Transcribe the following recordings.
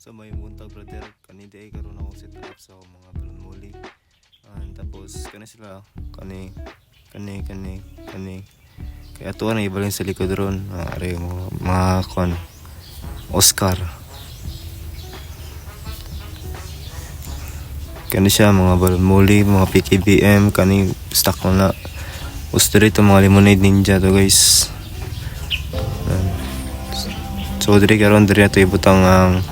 So may buntag brother, kanina ay karon ako set up sa mga balon muli. Tapos kani sila, kani. Kaya tuwa na ibalin sa likod ron, are mga kon Oscar. Kani siya mga balon muli, mga PKBM, kani stock ko na. Gusto rito mga Lemonade Ninja to guys. So diri karon diri ato ibutang ang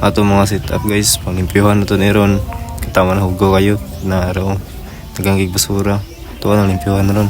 ato mga setup guys, panglimpyuhan nato ni ron. Kita man hugo kayo na araw taganggig basura. Tuwa na limpyuhan na ron.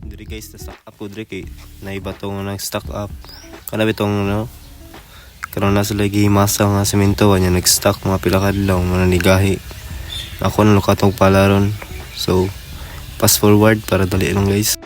Diri guys, na stock up ko diri kay naiba tong nang stock up. Kana bitong no. Karon na sila gihimasa nga semento nya nag-stock mga pila kadlaw mananigahi. Ako na lukatong palaron. So fast forward para dali lang guys.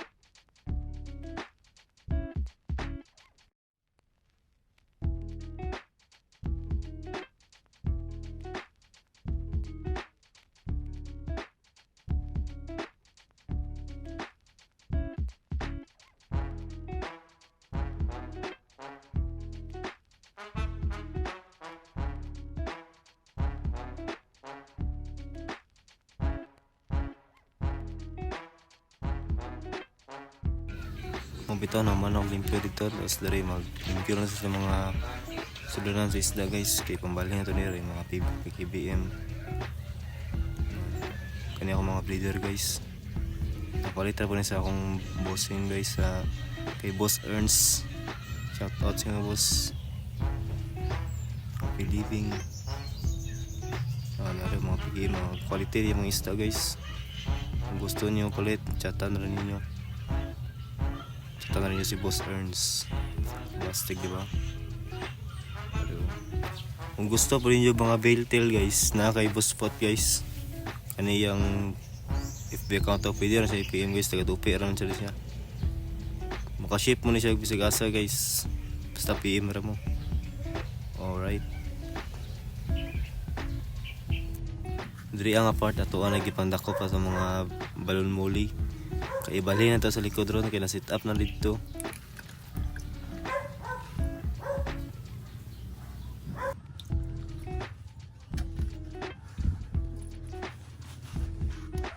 Bitaw naman ang limpyo dito, tapos dari mag-limpyo na sa mga sulunan sa isda guys, kay pambali na ito nila yung mga PKBM. Kanya ako mga breeder guys. Napalitan po na sa akong bossing guys sa kay Boss Ernst. Shout out sa mga boss. Happy living. Nari mga PKBM, mga quality yung mga isda guys. Kung gusto niyo palit, chatan na rin ninyo. Tangan niyo si Boss Ernst. Plastic, di ba? Kung gusto po niyo mga veil tail guys, na kay Boss Spot guys. Ani yung FB account of video na sa IPM guys, taga-dupi ran siya. Maka-ship mo ni siya bisag asa guys. Basta PM ra mo. Alright. Diri ang apart ato ang nagipandako pa sa mga balon muli. Kaya ibali na to sa likod ron, kaya na-sit up na dito.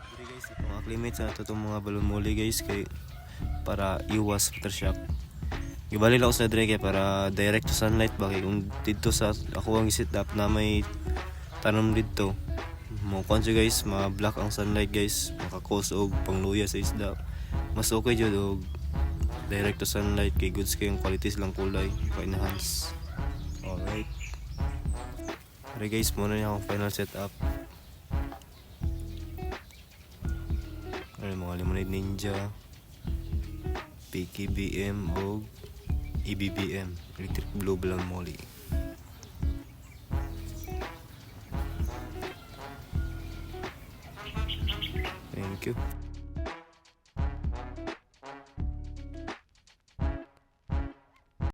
Diri guys, ipang-acclimate sa itong mga balon muli guys, kaya para iwas aftershock. Ibali lang ako sa diri kaya para direct to sunlight ba, kaya kung dito sa ako ang sit up na may tanom dito. Mo siya guys, ma-block ang sunlight guys, maka-cause og pangluya sa isda. Mas okay jud og direct to sunlight kay goods kay yung quality silang kulay, pa-enhance. Alright. Okay guys, muna niya akong final setup. Ano mga Lemonade Ninja, PKBM og EBBM, Electric Blue Balon Molly. Thank you.